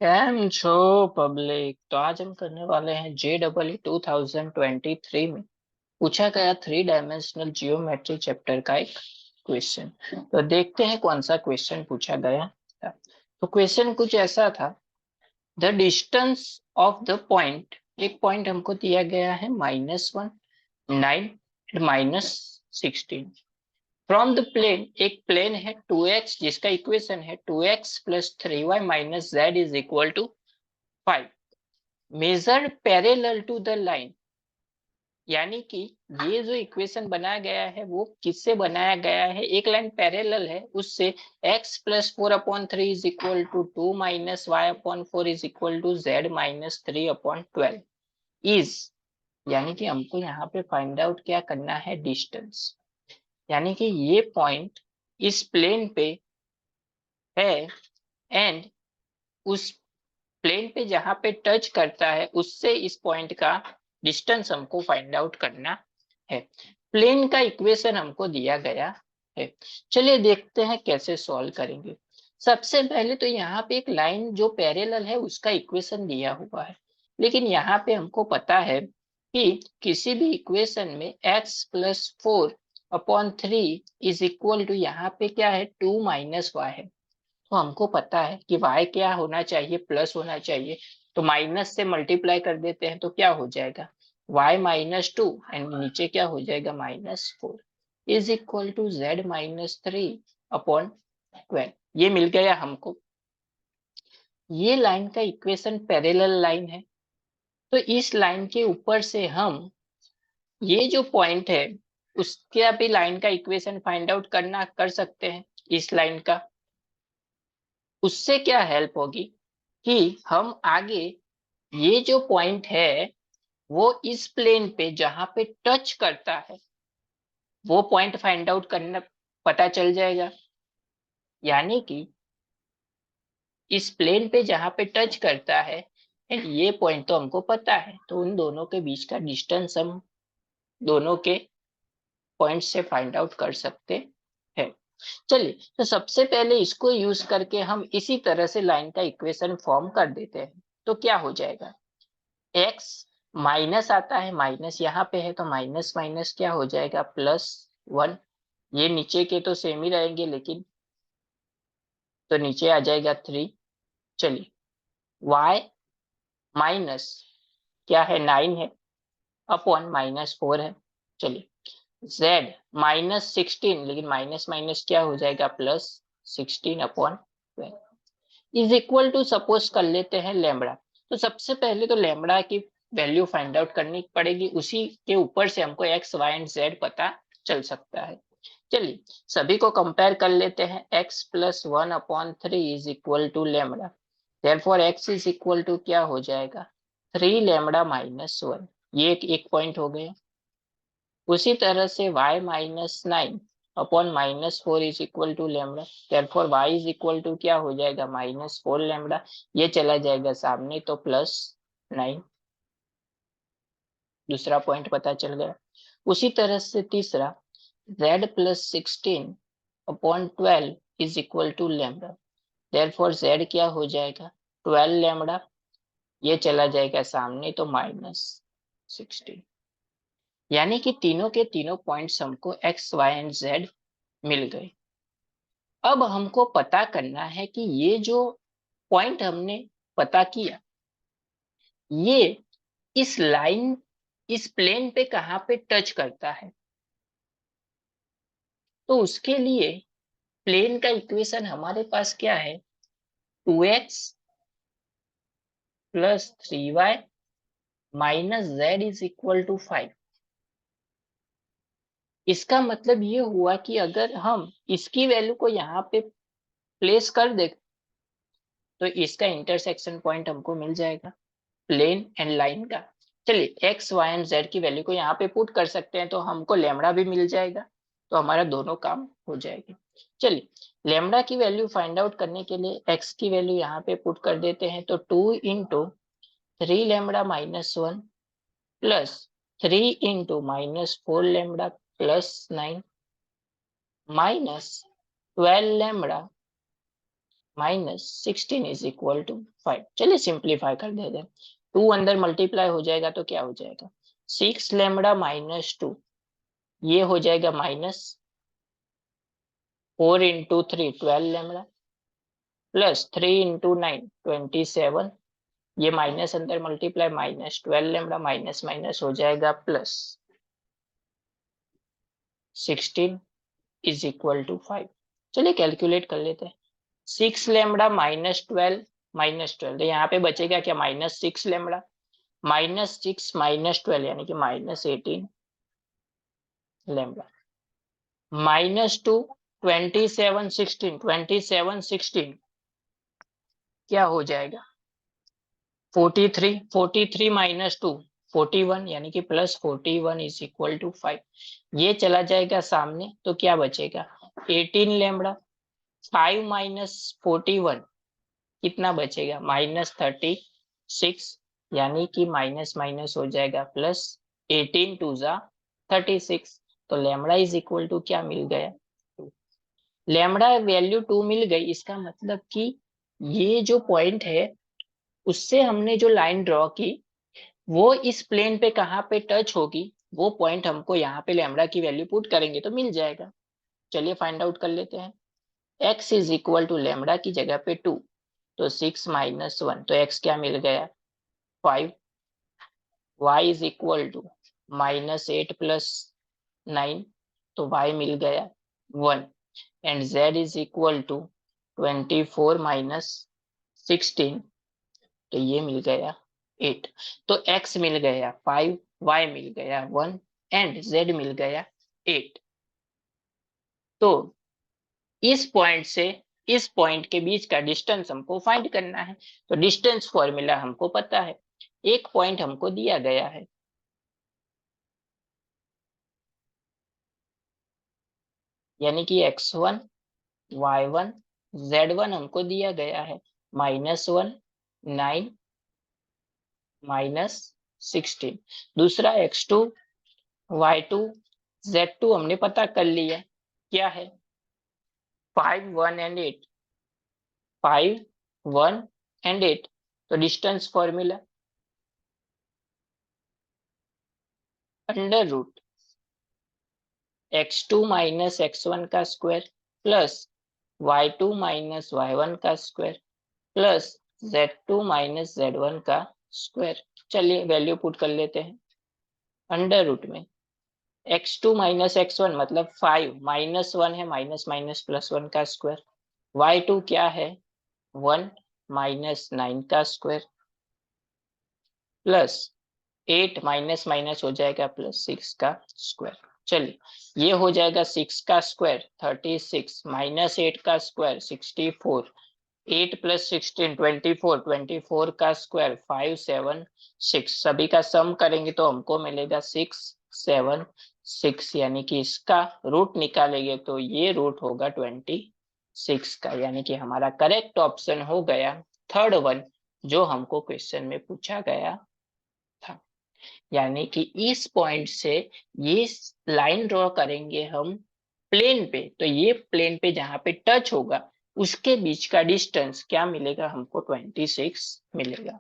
Cam छो public. तो आज हम करने वाले हैं JEE 2023 में पूछा गया 3 डायमेंशनल जियोमेट्री चैप्टर का एक क्वेश्चन। तो देखते हैं कौन सा क्वेश्चन पूछा गया था। तो क्वेश्चन कुछ ऐसा था। The distance of the point, एक पॉइंट हमको दिया गया है -1, 9, -16 फ्रॉम द प्लेन। एक प्लेन है 2x जिसका इक्वेशन है 2x + 3y - z is equal to 5 major parallel to the line. यानी कि ये जो इक्वेशन बनाया गया है वो किससे बनाया गया है, एक लाइन पैरेलल है उससे। x + 4/3 is equal to 2 - y/4 is equal to z - 3/12 is. यानी कि हमको यहाँ पे फाइंड आउट क्या करना है, डिस्टेंस। यानी कि ये पॉइंट इस प्लेन पे है एंड उस प्लेन पे जहां पे टच करता है उससे इस पॉइंट का डिस्टेंस हमको फाइंड आउट करना है। प्लेन का इक्वेशन हमको दिया गया है। चलिए देखते हैं कैसे सॉल्व करेंगे। सबसे पहले तो यहाँ पे एक लाइन जो पैरेलल है उसका इक्वेशन दिया हुआ है, लेकिन यहाँ पे हमको पता है कि किसी भी इक्वेशन में x + 4/3 इज इक्वल टू यहाँ पे क्या है, 2 - y है। तो हमको पता है कि y क्या होना चाहिए, प्लस होना चाहिए। तो माइनस से मल्टीप्लाई कर देते हैं तो क्या हो जाएगा, y -2 एंड नीचे क्या हो जाएगा, -4 इज इक्वल टू z -3/12। ये मिल गया हमको। ये लाइन का इक्वेशन पैरेलल लाइन है। तो इस लाइन के ऊपर से हम ये जो पॉइंट है उसके भी लाइन का इक्वेशन फाइंड आउट करना कर सकते हैं। इस लाइन का उससे क्या हेल्प होगी कि हम आगे ये जो पॉइंट है वो इस प्लेन पे जहां पे टच करता है वो पॉइंट फाइंड आउट करना पता चल जाएगा। यानी कि इस प्लेन पे जहां पे टच करता है एंड ये पॉइंट तो हमको पता है, तो उन दोनों के बीच का डिस्टेंस हम दोनों के पॉइंट से फाइंड आउट कर सकते हैं। चलिए, तो सबसे पहले इसको यूज करके हम इसी तरह से लाइन का इक्वेशन फॉर्म कर देते हैं। तो क्या हो जाएगा, x माइनस आता है, माइनस यहाँ पे है तो माइनस माइनस क्या हो जाएगा, +1। ये नीचे के तो सेम ही रहेंगे लेकिन तो नीचे आ जाएगा 3। चलिए, y माइनस क्या है, 9 है, अपॉन -4 है। चलिए, z -16, लेकिन माइनस माइनस क्या हो जाएगा, +16/12 इज इक्वल टू, सपोज कर लेते हैं लैम्बडा। तो सबसे पहले तो लैम्बडा की वैल्यू फाइंड आउट करनी पड़ेगी, उसी के ऊपर से हमको x, y एंड z पता चल सकता है। चलिए, सभी को कंपेयर कर लेते हैं। x + 1/3 is equal to lambda, therefore x is equal to क्या हो जाएगा, 3 लैम्बडा -1। ये एक पॉइंट हो गया। उसी तरह से y -9/-4 is equal to lambda, therefore y is equal to क्या हो जाएगा, -4 लैम्बडा। ये चला जाएगा सामने तो +9। दूसरा पॉइंट पता चल गया। उसी तरह से तीसरा, z + 16/12 is equal to lambda, therefore z क्या हो जाएगा, 12 लैम्बडा। ये चला जाएगा सामने तो -16। यानी कि तीनों के तीनों पॉइंट्स हमको x, y एंड z मिल गए। अब हमको पता करना है कि ये जो पॉइंट हमने पता किया, ये इस लाइन, इस प्लेन पे कहाँ पे टच करता है। तो उसके लिए प्लेन का इक्वेशन हमारे पास क्या है, 2x + 3y - z is equal to 5। इसका मतलब ये हुआ कि अगर हम इसकी वैल्यू को यहाँ पे प्लेस कर दे तो इसका इंटरसेक्शन पॉइंट हमको मिल जाएगा प्लेन एंड लाइन का। चलिए, एक्स, वाई एंड जेड की वैल्यू को यहाँ पे पुट कर सकते हैं तो हमको लेमड़ा भी मिल जाएगा। तो हमारा दोनों काम हो जाएगी। चलिए, लेमड़ा की वैल्यू फाइंड आउट करने के लिए एक्स की वैल्यू यहाँ पे पुट कर देते हैं तो 2 × 3 lambda -1 plus 3 × -4 lambda +9 -12 lambda minus 16 is equal to 5। चलिए सिंप्लीफाई कर देते हैं। 2 अंदर मल्टीप्लाई हो जाएगा तो क्या हो जाएगा, 6 लेमड़ा माइनस 2, ये हो जाएगा minus 4 into 3 12 lambda plus 3 into 9 27, ये माइनस अंदर multiply minus 12 lambda minus minus हो जाएगा प्लस 16 इज इक्वल टू 5। चलिए कैलकुलेट कर लेते हैं। 6 लेमड़ा माइनस 12 तो यहाँ पे बचेगा क्या, माइनस 6 लेमड़ा, माइनस 6 माइनस 12 यानी कि माइनस 18 लेमड़ा, माइनस 2 27 16 क्या हो जाएगा 43 माइनस 2 41 यानी कि प्लस 41 इज इक्वल टू 5। ये चला जाएगा सामने तो क्या बचेगा 18 लेमड़ा, 5 माइनस 41 कितना बचेगा -36, यानी कि माइनस माइनस हो जाएगा प्लस, 18 टू जा 36, तो लेमड़ा इज इक्वल टू क्या मिल गया, लेमड़ा वैल्यू 2 मिल गई। इसका मतलब कि ये जो पॉइंट है उससे हमने जो लाइन ड्रॉ की वो इस प्लेन पे कहाँ पे टच होगी, वो पॉइंट हमको यहाँ पे लेमड़ा की वैल्यू पुट करेंगे तो मिल जाएगा। चलिए फाइंड आउट कर लेते हैं। x is equal to lambda की जगह पे 2, तो 6 माइनस 1, तो x क्या मिल गया 5, y is equal to -8 plus 9, तो y मिल गया 1, and z is equal to 24 minus 16, तो ये मिल गया 8। तो x मिल गया 5, y मिल गया 1 एंड z मिल गया 8। तो इस पॉइंट से इस पॉइंट के बीच का डिस्टेंस हमको फाइंड करना है। तो डिस्टेंस फॉर्मूला हमको पता है, एक पॉइंट हमको दिया गया है, यानी कि x1 y1 z1 हमको दिया गया है, -1 9 -16। दूसरा x2 y2 z2 हमने पता कर लिया, क्या है 5 1 एंड 8, 5 1 एंड 8। तो distance formula under root x2 minus x1 का square plus y2 minus y1 का square plus z2 minus z1 का स्क्वायर। चलिए वैल्यू पुट कर लेते हैं। अंडर रूट में x2 माइनस x1 मतलब 5 -1 है, माइनस माइनस प्लस 1 का स्क्वायर, y2 क्या है 1 माइनस 9 का स्क्वायर प्लस 8 माइनस माइनस हो जाएगा प्लस 6 का स्क्वायर। चलिए ये हो जाएगा 6 का स्क्वायर 36 माइनस 8 का स्क्वायर 64, 8 प्लस 16 24, 24 का स्क्वायर 5 7 6, सभी का सम करेंगे तो हमको मिलेगा 6 7 6, यानी कि इसका रूट निकालेंगे तो ये रूट होगा 26 का, यानी कि हमारा करेक्ट ऑप्शन हो गया थर्ड वन, जो हमको क्वेश्चन में पूछा गया था। यानी कि इस पॉइंट से ये लाइन ड्रॉ करेंगे हम प्लेन पे, तो ये प्लेन पे जहां पे टच होगा उसके बीच का डिस्टेंस क्या मिलेगा हमको 26 मिलेगा।